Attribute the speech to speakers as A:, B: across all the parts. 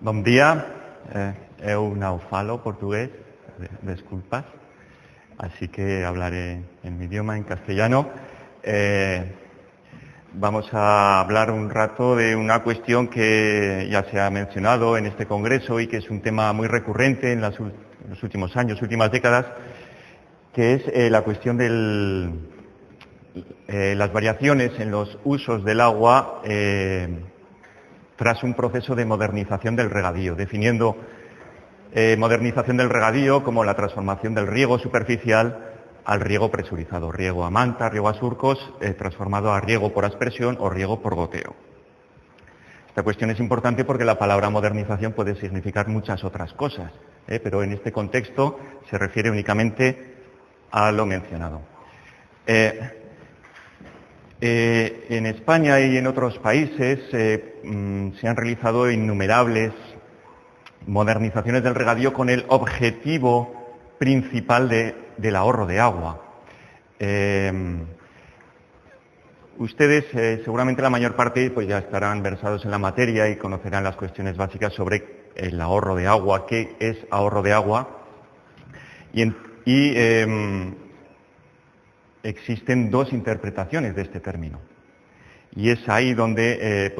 A: Bom dia, eu não falo portugués, disculpas, así que hablaré en mi idioma, en castellano. Vamos a hablar un rato de una cuestión que ya se ha mencionado en este congreso y que es un tema muy recurrente en los últimos años, últimas décadas, que es la cuestión de las variaciones en los usos del agua tras un proceso de modernización del regadío, definiendo modernización del regadío como la transformación del riego superficial al riego presurizado, riego a manta, riego a surcos, transformado a riego por aspersión o riego por goteo. Esta cuestión es importante porque la palabra modernización puede significar muchas otras cosas, pero en este contexto se refiere únicamente a lo mencionado. En España y en otros países se han realizado innumerables modernizaciones del regadío con el objetivo principal del ahorro de agua. Ustedes, seguramente la mayor parte, pues ya estarán versados en la materia y conocerán las cuestiones básicas sobre el ahorro de agua, qué es ahorro de agua, existen dos interpretaciones de este término. Y es ahí donde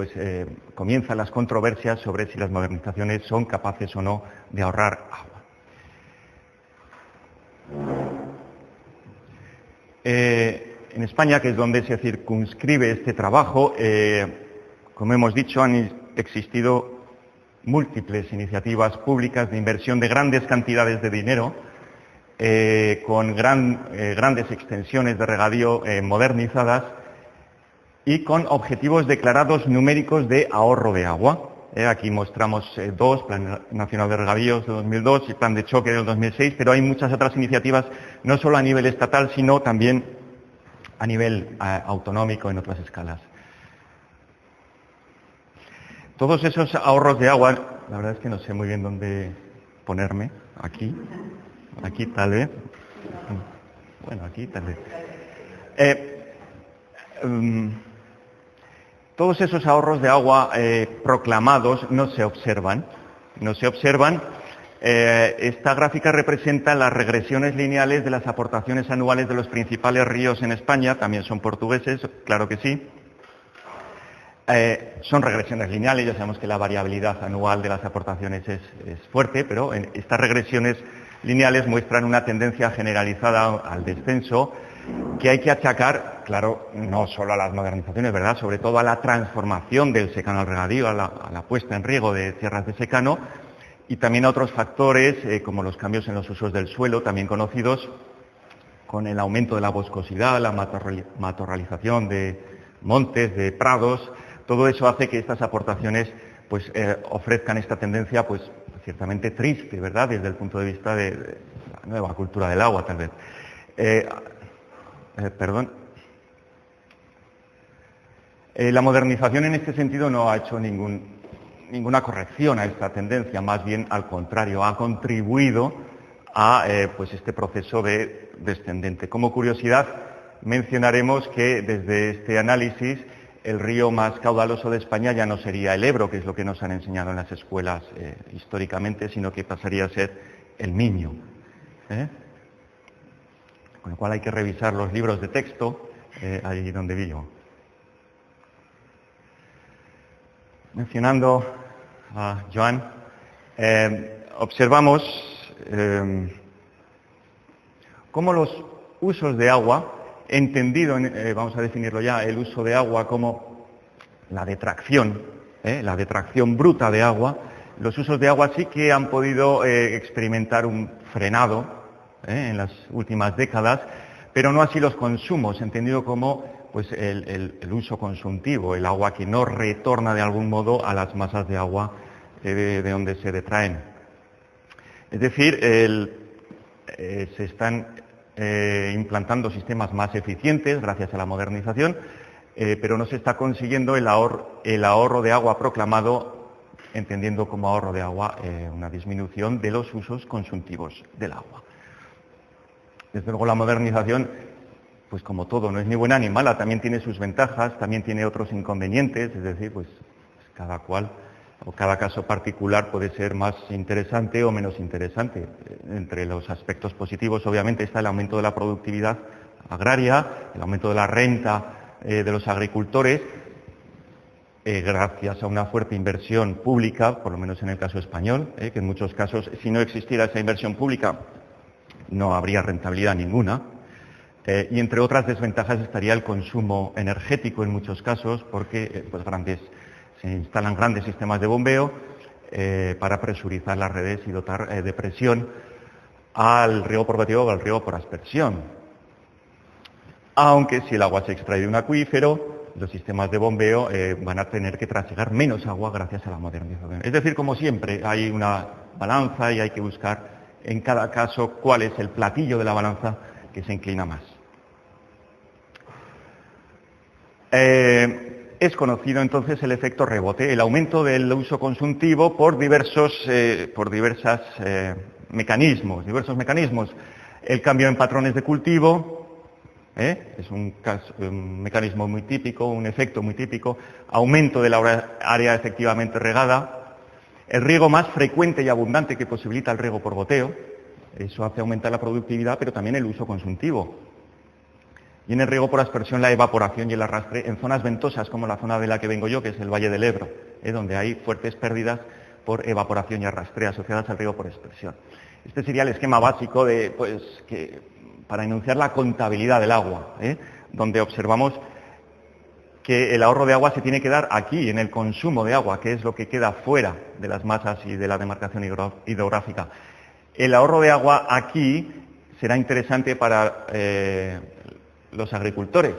A: comienzan las controversias sobre si las modernizaciones son capaces o no de ahorrar agua. En España, que es donde se circunscribe este trabajo, como hemos dicho, han existido múltiples iniciativas públicas de inversión de grandes cantidades de dinero, con grandes extensiones de regadío modernizadas y con objetivos declarados numéricos de ahorro de agua. Aquí mostramos dos, Plan Nacional de Regadíos de 2002 y Plan de Choque del 2006, pero hay muchas otras iniciativas, no solo a nivel estatal, sino también a nivel autonómico en otras escalas. Todos esos ahorros de agua, la verdad es que no sé muy bien dónde ponerme, aquí tal vez, bueno, aquí tal vez. Todos esos ahorros de agua proclamados no se observan. Esta gráfica representa las regresiones lineales de las aportaciones anuales de los principales ríos en España, también son portugueses, claro que sí. Son regresiones lineales, ya sabemos que la variabilidad anual de las aportaciones es fuerte, pero estas regresiones lineales muestran una tendencia generalizada al descenso que hay que achacar, claro, no solo a las modernizaciones, ¿verdad?, sobre todo a la transformación del secano al regadío, a la puesta en riego de tierras de secano, y también a otros factores como los cambios en los usos del suelo, también conocidos, con el aumento de la boscosidad, la matorralización de montes, de prados. Todo eso hace que estas aportaciones pues ofrezcan esta tendencia pues ciertamente triste, ¿verdad?, desde el punto de vista de la nueva cultura del agua, tal vez. La modernización en este sentido no ha hecho ninguna corrección a esta tendencia, más bien al contrario, ha contribuido a pues este proceso descendente. Como curiosidad, mencionaremos que desde este análisis el río más caudaloso de España ya no sería el Ebro, que es lo que nos han enseñado en las escuelas históricamente, sino que pasaría a ser el Miño. Con lo cual hay que revisar los libros de texto allí donde vivo. Mencionando a Joan, observamos cómo los usos de agua, entendido, vamos a definirlo ya, el uso de agua como la detracción bruta de agua, los usos de agua sí que han podido experimentar un frenado en las últimas décadas, pero no así los consumos, entendido como pues, el uso consultivo, el agua que no retorna de algún modo a las masas de agua de donde se detraen. Es decir, se están implantando sistemas más eficientes gracias a la modernización, pero no se está consiguiendo el ahorro de agua proclamado, entendiendo como ahorro de agua una disminución de los usos consultivos del agua. Desde luego la modernización, pues como todo, no es ni buena ni mala, también tiene sus ventajas, también tiene otros inconvenientes, es decir, pues cada cual o cada caso particular puede ser más interesante o menos interesante. Entre los aspectos positivos, obviamente, está el aumento de la productividad agraria, el aumento de la renta de los agricultores, gracias a una fuerte inversión pública, por lo menos en el caso español, que en muchos casos, si no existiera esa inversión pública, no habría rentabilidad ninguna. Y entre otras desventajas estaría el consumo energético en muchos casos, porque se instalan grandes sistemas de bombeo para presurizar las redes y dotar de presión al riego por goteo o al riego por aspersión. Aunque si el agua se extrae de un acuífero, los sistemas de bombeo van a tener que trasegar menos agua gracias a la modernización. Es decir, como siempre, hay una balanza y hay que buscar en cada caso cuál es el platillo de la balanza que se inclina más. Es conocido entonces el efecto rebote, el aumento del uso consultivo por diversos mecanismos. El cambio en patrones de cultivo, es un mecanismo muy típico, un efecto muy típico, aumento de la área efectivamente regada, el riego más frecuente y abundante que posibilita el riego por goteo, eso hace aumentar la productividad, pero también el uso consultivo. Y en el riego por aspersión, la evaporación y el arrastre en zonas ventosas, como la zona de la que vengo yo, que es el Valle del Ebro, donde hay fuertes pérdidas por evaporación y arrastre asociadas al riego por aspersión. Este sería el esquema básico para enunciar la contabilidad del agua, donde observamos que el ahorro de agua se tiene que dar aquí, en el consumo de agua, que es lo que queda fuera de las masas y de la demarcación hidrográfica. El ahorro de agua aquí será interesante para los agricultores.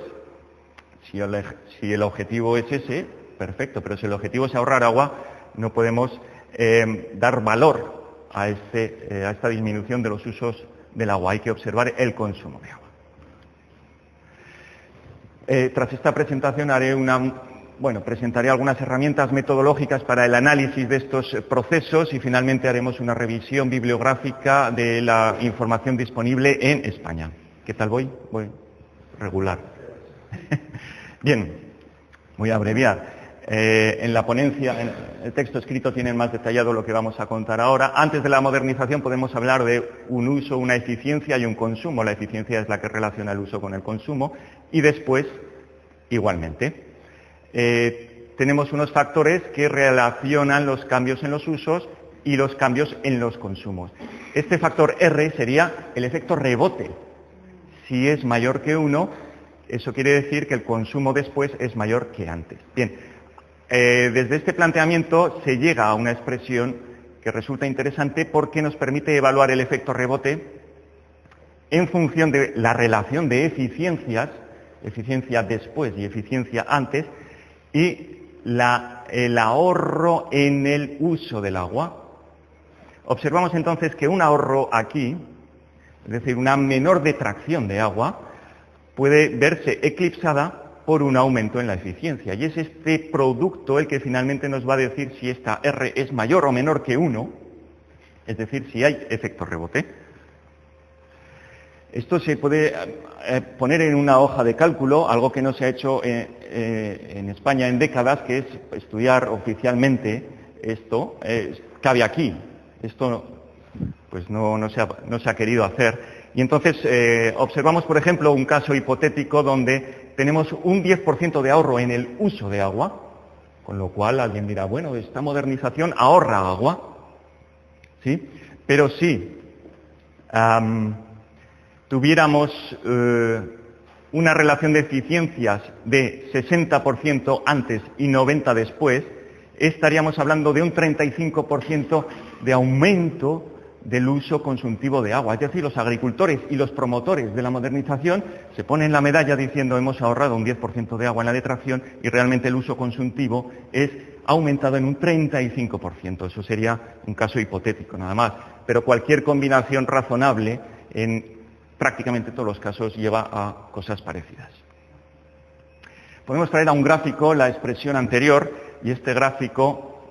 A: Si el objetivo es ese, perfecto, pero si el objetivo es ahorrar agua, no podemos dar valor a esta disminución de los usos del agua. Hay que observar el consumo de agua. Tras esta presentación presentaré algunas herramientas metodológicas para el análisis de estos procesos y finalmente haremos una revisión bibliográfica de la información disponible en España. ¿Qué tal voy? Voy regular. Bien, voy a abreviar. En la ponencia, en el texto escrito tienen más detallado lo que vamos a contar ahora. Antes de la modernización podemos hablar de un uso, una eficiencia y un consumo. La eficiencia es la que relaciona el uso con el consumo y después, igualmente. Tenemos unos factores que relacionan los cambios en los usos y los cambios en los consumos. Este factor R sería el efecto rebote. Si es mayor que 1, eso quiere decir que el consumo después es mayor que antes. Bien, desde este planteamiento se llega a una expresión que resulta interesante porque nos permite evaluar el efecto rebote en función de la relación de eficiencias, eficiencia después y eficiencia antes, y el ahorro en el uso del agua. Observamos entonces que un ahorro aquí, es decir, una menor detracción de agua, puede verse eclipsada por un aumento en la eficiencia. Y es este producto el que finalmente nos va a decir si esta R es mayor o menor que 1, es decir, si hay efecto rebote. Esto se puede poner en una hoja de cálculo, algo que no se ha hecho en España en décadas, que es estudiar oficialmente esto. Cabe aquí. Esto pues no se ha querido hacer. Y entonces observamos, por ejemplo, un caso hipotético donde tenemos un 10% de ahorro en el uso de agua, con lo cual alguien dirá, bueno, esta modernización ahorra agua, ¿sí? Pero si tuviéramos una relación de eficiencias de 60% antes y 90% después, estaríamos hablando de un 35% de aumento del uso consultivo de agua. Es decir, los agricultores y los promotores de la modernización se ponen la medalla diciendo hemos ahorrado un 10% de agua en la detracción y realmente el uso consultivo es aumentado en un 35%. Eso sería un caso hipotético nada más. Pero cualquier combinación razonable en prácticamente todos los casos lleva a cosas parecidas. Podemos traer a un gráfico la expresión anterior y este gráfico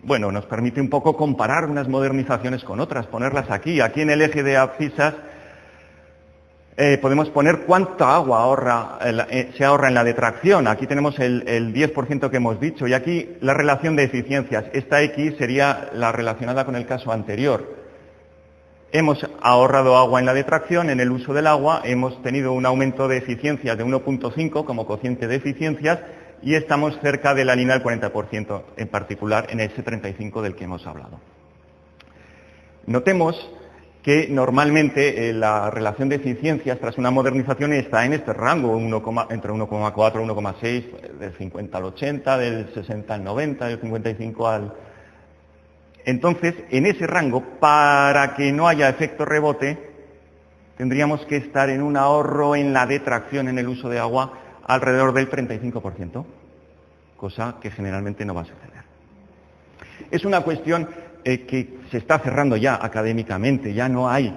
A: nos permite un poco comparar unas modernizaciones con otras, ponerlas aquí. Aquí en el eje de abscisas Podemos poner cuánta agua se ahorra en la detracción. Aquí tenemos el 10% que hemos dicho y aquí la relación de eficiencias. Esta X sería la relacionada con el caso anterior. Hemos ahorrado agua en la detracción, en el uso del agua, hemos tenido un aumento de eficiencias de 1.5 como cociente de eficiencias y estamos cerca de la línea del 40%, en particular en ese 35 del que hemos hablado. Notemos que normalmente la relación de eficiencias tras una modernización está en este rango, entre 1,4 y 1,6, del 50 al 80, del 60 al 90, del 55 al... Entonces, en ese rango, para que no haya efecto rebote, tendríamos que estar en un ahorro en la detracción, en el uso de agua, alrededor del 35%, cosa que generalmente no va a suceder. Es una cuestión que se está cerrando ya académicamente, ya no hay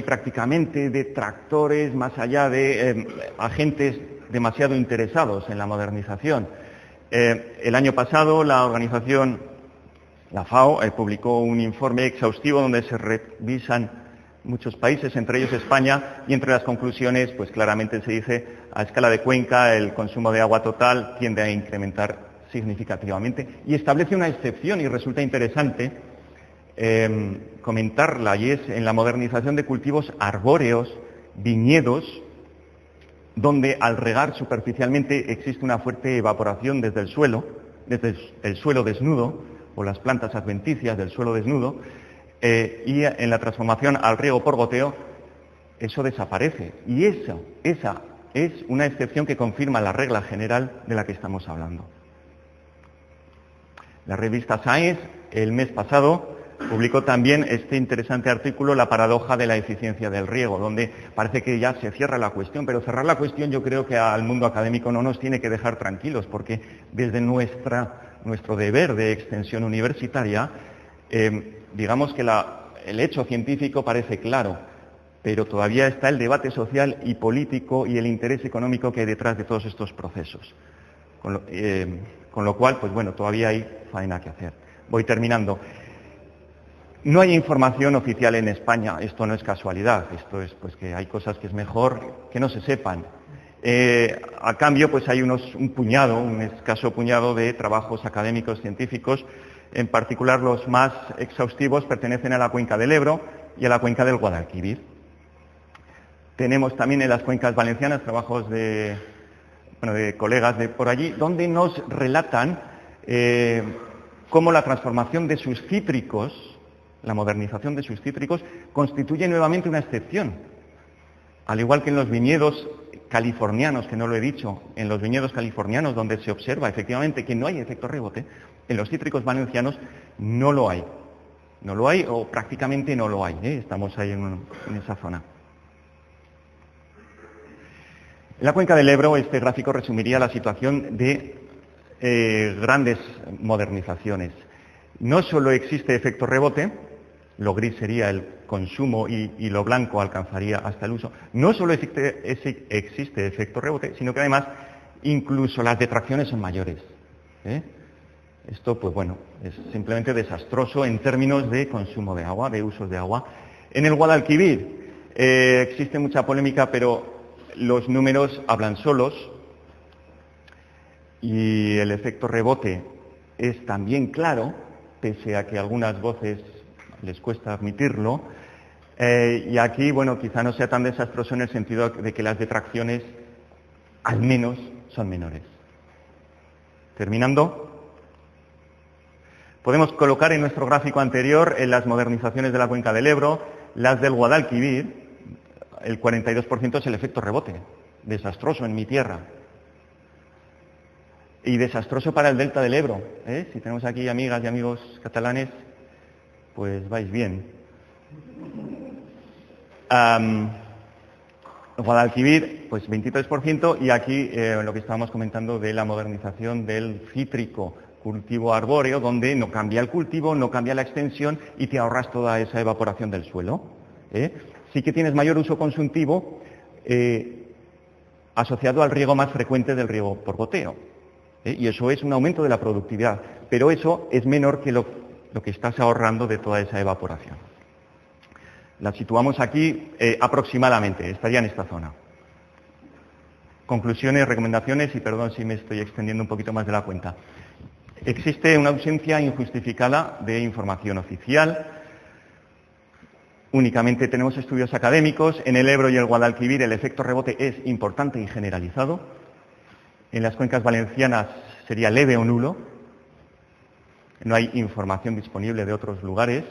A: prácticamente detractores más allá de agentes demasiado interesados en la modernización. El año pasado la organización, la FAO, publicó un informe exhaustivo donde se revisan muchos países, entre ellos España, y entre las conclusiones, pues claramente se dice, a escala de cuenca, el consumo de agua total tiende a incrementar significativamente y establece una excepción y resulta interesante comentarla, y es en la modernización de cultivos arbóreos, viñedos, donde al regar superficialmente existe una fuerte evaporación desde el suelo desnudo, o las plantas adventicias del suelo desnudo, y en la transformación al riego por goteo, eso desaparece. Y esa es una excepción que confirma la regla general de la que estamos hablando. La revista Science, el mes pasado, publicó también este interesante artículo, La paradoja de la eficiencia del riego, donde parece que ya se cierra la cuestión, pero cerrar la cuestión yo creo que al mundo académico no nos tiene que dejar tranquilos, porque desde nuestro deber de extensión universitaria, digamos que el hecho científico parece claro, pero todavía está el debate social y político y el interés económico que hay detrás de todos estos procesos. Con lo cual, pues bueno, todavía hay faena que hacer. Voy terminando. No hay información oficial en España, esto no es casualidad, esto es pues que hay cosas que es mejor que no se sepan. A cambio, pues hay un escaso puñado de trabajos académicos científicos, en particular los más exhaustivos pertenecen a la cuenca del Ebro y a la cuenca del Guadalquivir. Tenemos también en las cuencas valencianas trabajos de colegas de por allí, donde nos relatan cómo la transformación de sus cítricos, la modernización de sus cítricos, constituye nuevamente una excepción. Al igual que en los viñedos californianos, que no lo he dicho, en los viñedos californianos donde se observa efectivamente que no hay efecto rebote, en los cítricos valencianos no lo hay. No lo hay o prácticamente no lo hay. Estamos ahí en esa zona. En la cuenca del Ebro, este gráfico resumiría la situación de grandes modernizaciones. No solo existe efecto rebote, lo gris sería el consumo y lo blanco alcanzaría hasta el uso. No solo existe efecto rebote, sino que además incluso las detracciones son mayores. Esto, pues bueno, es simplemente desastroso en términos de consumo de agua, de usos de agua. En el Guadalquivir existe mucha polémica, pero los números hablan solos y el efecto rebote es también claro, pese a que a algunas voces les cuesta admitirlo. Y aquí, bueno, quizá no sea tan desastroso en el sentido de que las detracciones, al menos, son menores. Terminando, podemos colocar en nuestro gráfico anterior en las modernizaciones de la cuenca del Ebro, las del Guadalquivir. El 42% es el efecto rebote, desastroso en mi tierra. Y desastroso para el delta del Ebro. Si tenemos aquí amigas y amigos catalanes, pues vais bien. Guadalquivir, pues 23%, y aquí lo que estábamos comentando de la modernización del cítrico, cultivo arbóreo, donde no cambia el cultivo, no cambia la extensión y te ahorras toda esa evaporación del suelo. Sí que tienes mayor uso consultivo asociado al riego más frecuente del riego por goteo. Y eso es un aumento de la productividad, pero eso es menor que lo que estás ahorrando de toda esa evaporación. La situamos aquí aproximadamente, estaría en esta zona. Conclusiones, recomendaciones, y perdón si me estoy extendiendo un poquito más de la cuenta. Existe una ausencia injustificada de información oficial. Únicamente tenemos estudios académicos. En el Ebro y el Guadalquivir el efecto rebote es importante y generalizado. En las cuencas valencianas sería leve o nulo. No hay información disponible de otros lugares.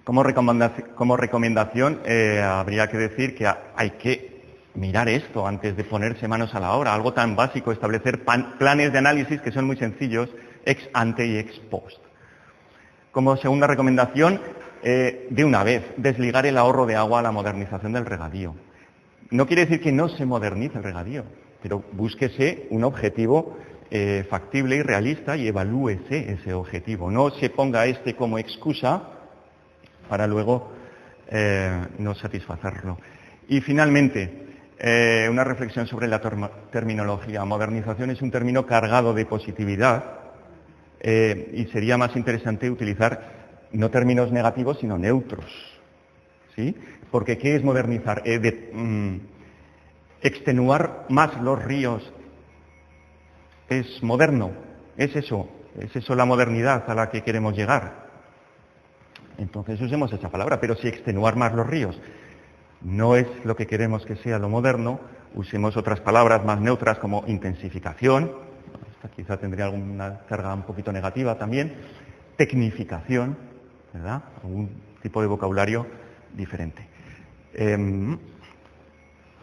A: Como recomendación, habría que decir que hay que mirar esto antes de ponerse manos a la obra. Algo tan básico, establecer planes de análisis que son muy sencillos, ex ante y ex post. Como segunda recomendación, de una vez, desligar el ahorro de agua a la modernización del regadío. No quiere decir que no se modernice el regadío, pero búsquese un objetivo factible y realista y evalúese ese objetivo. No se ponga este como excusa para luego no satisfacerlo. Y finalmente, una reflexión sobre la terminología. Modernización es un término cargado de positividad y sería más interesante utilizar no términos negativos, sino neutros. ¿Sí? Porque ¿qué es modernizar? Extenuar más los ríos es moderno. Es eso la modernidad a la que queremos llegar. Entonces usemos esa palabra, pero si extenuar más los ríos no es lo que queremos que sea lo moderno, usemos otras palabras más neutras como intensificación, esta quizá tendría alguna carga un poquito negativa también, tecnificación, ¿verdad? Algún tipo de vocabulario diferente.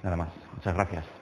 A: Nada más. Muchas gracias.